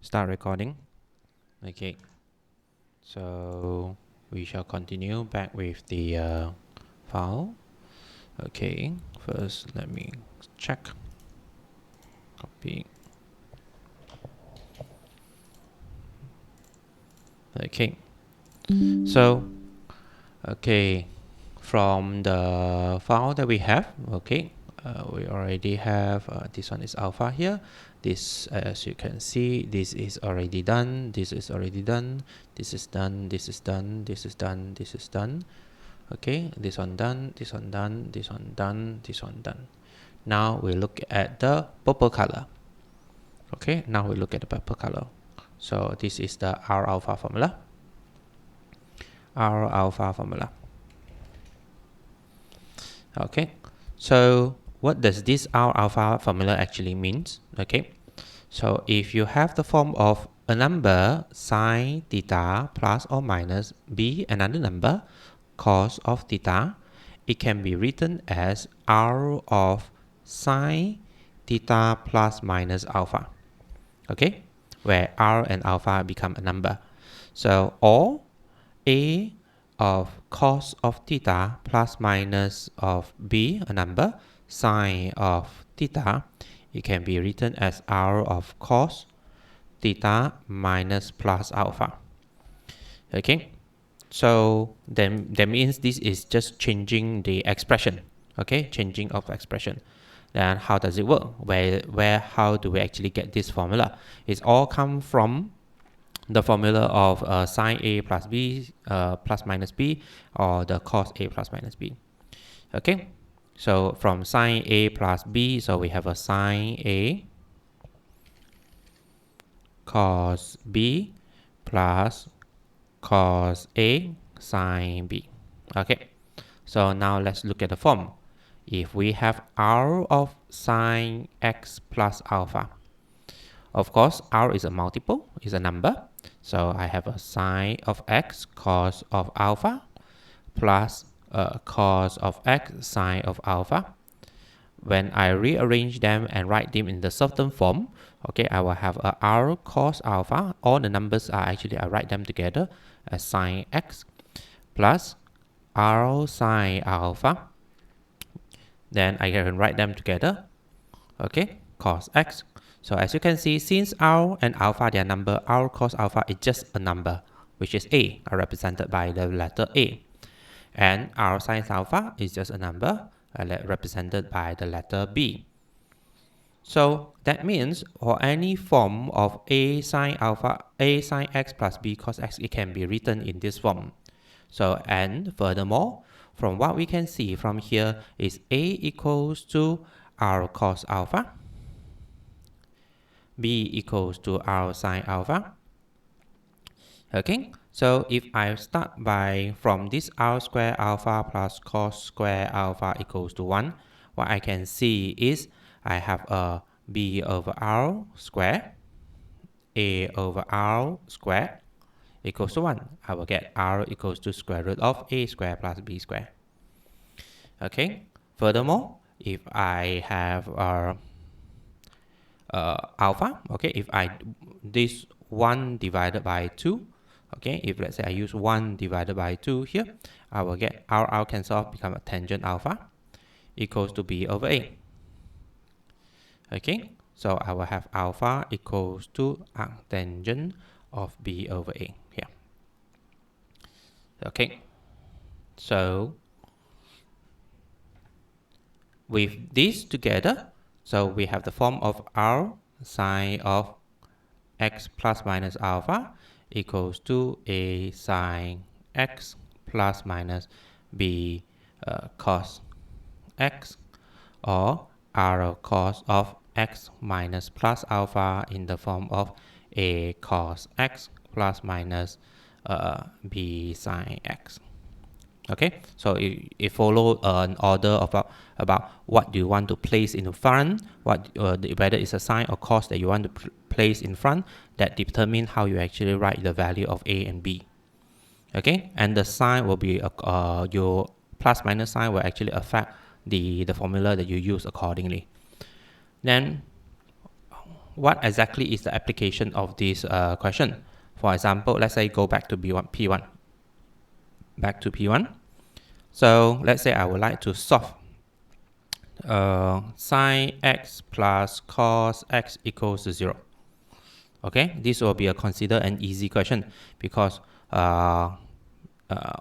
Start recording. Okay, so we shall continue back with the file. Okay, first let me check. Copy. Okay, so from the file that we have, we already have this one is alpha here. This, as you can see, this is already done. This is already done. This is done. This is done. This is done. This is done. Okay, this one done. This one done. This one done. This one done. Now we look at the purple color. Okay, now we look at the purple color. So this is the R alpha formula. R alpha formula. Okay, so what does this R alpha formula actually means? Okay, so if you have the form of a number sine theta plus or minus b another number cos of theta, it can be written as R of sine theta plus minus alpha. Okay, where R and alpha become a number. So or a of cos of theta plus minus of b, a number, sine of theta, it can be written as R of cos theta minus plus alpha. Okay, so then that means this is just changing the expression. Okay, changing of expression. Then how does it work? How do we actually get this formula? It's all come from the formula of sine A plus B plus minus B, or the cos A plus minus B. Okay, so from sine A plus B, so we have a sine A cos B plus cos A sine B. Okay, so now let's look at the form. If we have R of sine x plus alpha, of course, R is a multiple, is a number. So I have a sine of x cos of alpha plus cos of x sine of alpha. When I rearrange them and write them in the certain form, okay, I will have a R cos alpha. All the numbers are actually, I write them together as sine x plus R sine alpha. Then I can write them together, okay, cos x. So as you can see, since R and alpha, their number, R cos alpha is just a number, which is A, represented by the letter A. And R sin alpha is just a number, represented by the letter B. So that means for any form of A sin alpha, A sin x plus B cos x, it can be written in this form. So, and furthermore, from what we can see from here is A equals to R cos alpha, B equals to R sine alpha. Okay, so if I start from this R square alpha plus cos square alpha equals to 1, what I can see is I have a B over R square, A over R square equals to 1. I will get R equals to square root of A square plus B square. Okay, furthermore, if I have alpha, okay, if this 1 divided by 2, okay, if let's say I use 1 divided by 2 here, I will get R cancel off, become a tangent alpha equals to B over A. Okay, so I will have alpha equals to tangent of B over A here. Okay, so with this together, so we have the form of R sine of x plus minus alpha equals to A sine x plus minus B cos x, or R cos of x minus plus alpha in the form of A cos x plus minus B sine x. Okay, so it follows an order about what do you want to place in front, whether it's a sine or cos that you want to place in front, that determine how you actually write the value of A and B. Okay, and the sign will be your plus minus sign will actually affect the formula that you use accordingly. Then what exactly is the application of this question? For example, let's say go back to P1. Back to P1. So let's say I would like to solve sine x plus cos x equals to 0. Okay, this will be considered an easy question because all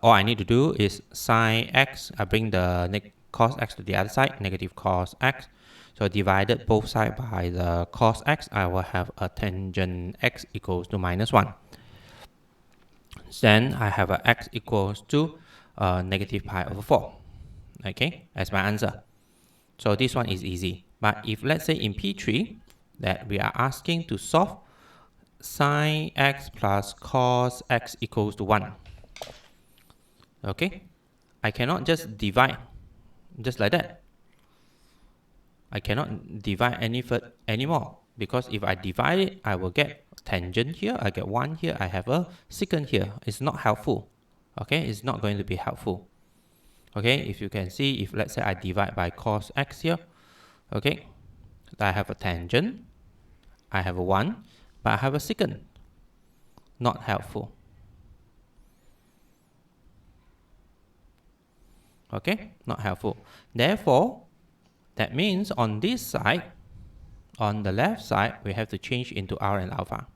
I need to do is sine x, I bring the cos x to the other side, negative cos x. So divided both sides by the cos x, I will have a tangent x equals to -1. Then I have a x equals to negative pi over 4. Okay, as my answer. So this one is easy. But if let's say in P3 that we are asking to solve sine x plus cos x equals to 1. Okay, I cannot just divide just like that. I cannot divide anymore because if I divide it, I will get tangent here, I get 1 here, I have a secant here. It's not helpful. Okay, it's not going to be helpful. Okay, if you can see, if let's say I divide by cos x here, okay, I have a tangent, I have a 1, but I have a secant. Not helpful. Okay, not helpful. Therefore, that means on this side, on the left side, we have to change into r and alpha.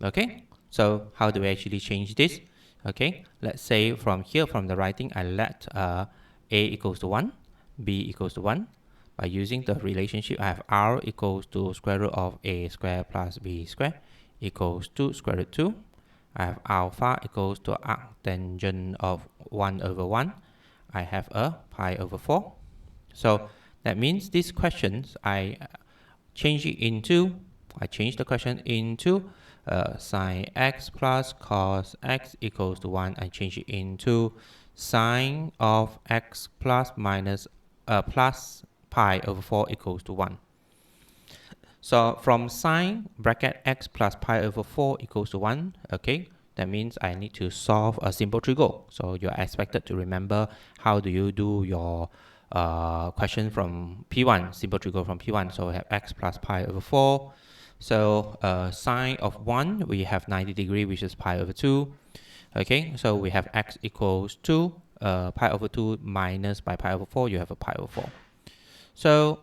Okay, so how do we actually change this? Okay, let's say from here, from the writing, I let a equals to 1, b equals to 1. By using the relationship, I have r equals to square root of a square plus b square equals to square root 2. I have alpha equals to arctangent of 1 over 1. I have a pi over 4. So that means these questions, I change the question into sine x plus cos x equals to 1. I change it into sine of x plus minus plus pi over 4 equals to 1. So from sine bracket x plus pi over 4 equals to 1, okay, that means I need to solve a simple trigo. So you're expected to remember how do you do your question from P1, simple trigo from P1. So we have x plus pi over 4. So sine of 1, we have 90 degree, which is pi over 2. Okay, so we have x equals to pi over 2 minus by pi over 4, you have a pi over 4. So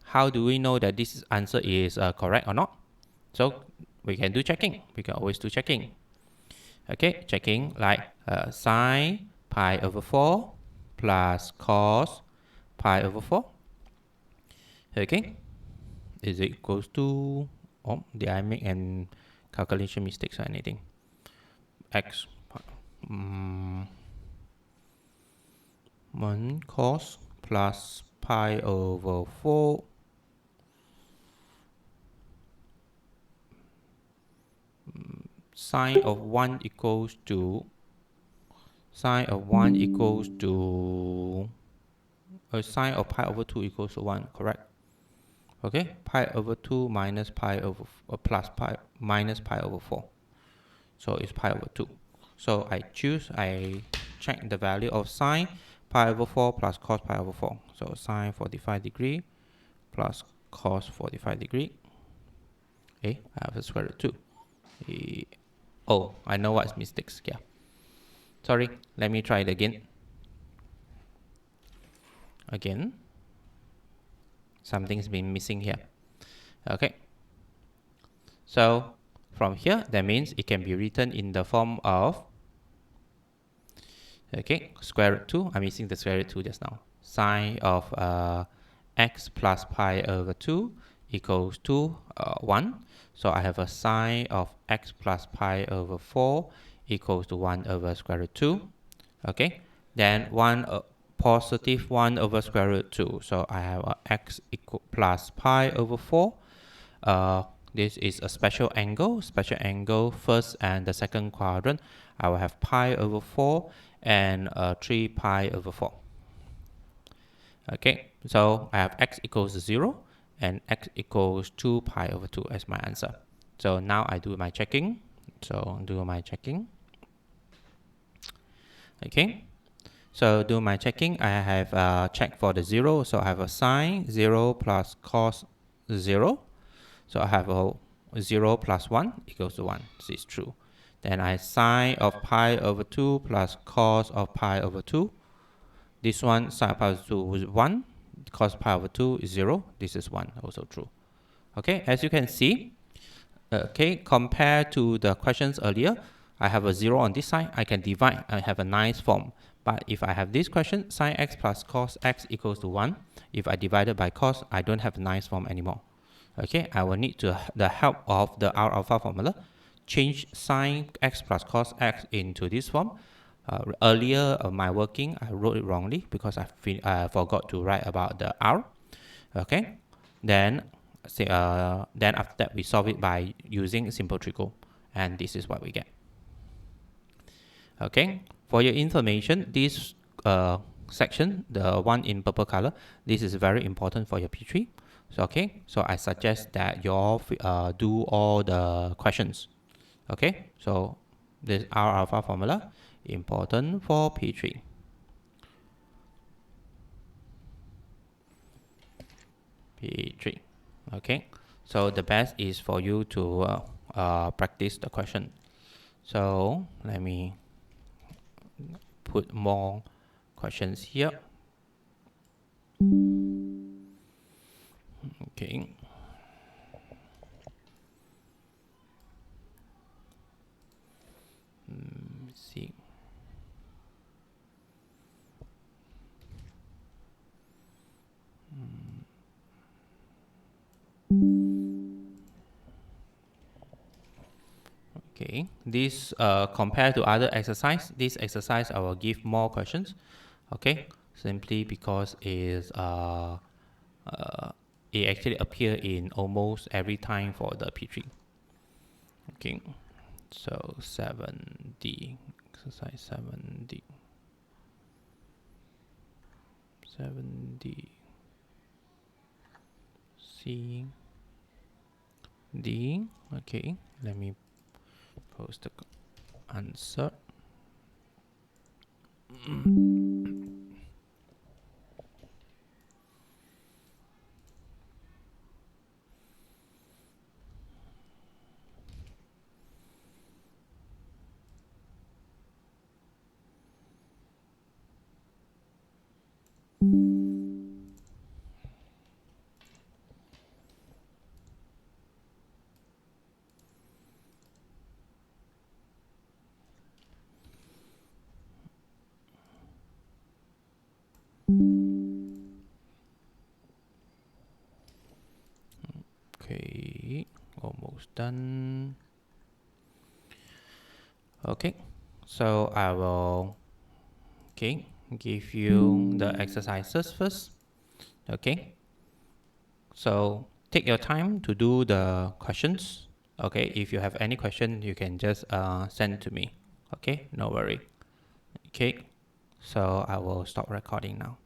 how do we know that this answer is correct or not? So we can do checking. We can always do checking. Okay, checking like sine pi over 4 plus cos pi over 4. Okay, is it equals to, oh, did I make an calculation mistakes or anything? X 1 cos plus pi over 4 sine of 1 equals to sine of pi over 2 equals to 1, correct? Okay, pi over 2 minus pi over plus pi minus pi over 4. So it's pi over 2. So I check the value of sine pi over 4 plus cos pi over 4. So sine 45 degree plus cos 45 degree. Okay, I have a square root 2. Oh, I know what's mistakes. Yeah. Sorry, let me try it again. Something's been missing here. Okay. So from here, that means it can be written in the form of, okay, square root 2. I'm missing the square root 2 just now. Sine of x plus pi over 2 equals to 1. So I have a sine of x plus pi over 4 equals to 1 over square root 2. Okay, then positive 1 over square root 2. So I have a x equal plus pi over 4. This is a special angle, first and the second quadrant. I will have pi over 4 and 3 pi over 4. Okay, so I have x equals 0 and x equals 2 pi over 2 as my answer. So now I do my checking. Okay, so do my checking. I have checked for the 0. So I have a sine 0 plus cos 0. So I have a 0 plus 1 equals to 1. This is true. Then I sine of pi over 2 plus cos of pi over 2. This one, sine pi over 2 is 1. Cos pi over 2 is 0. This is 1, also true. Okay, as you can see, okay, compared to the questions earlier, I have a 0 on this side. I can divide. I have a nice form. But if I have this question, sine x plus cos x equals to 1, if I divide it by cos, I don't have a nice form anymore. Okay, I will need the help of the R alpha formula, change sine x plus cos x into this form. Earlier my working, I wrote it wrongly because I forgot to write about the R. Okay, then then after that we solve it by using simple trigo, and this is what we get. Okay, for your information, this section, the one in purple color, this is very important for your P3. So okay, so I suggest that you all do all the questions. Okay, so this R alpha formula important for P3. P3. Okay, so the best is for you to practice the question. So let me put more questions here. Okay. Let's see. Okay, this compared to other exercise, this exercise I will give more questions. Okay, simply because it actually appear in almost every time for the P3. Okay, so 7D, exercise 7D, 7D, C, D. Okay, let me post the answer. Okay, almost done. Okay, so I will give you the exercises first. Okay, so take your time to do the questions. Okay, if you have any question, you can just send to me. Okay, no worry. Okay, so I will stop recording now.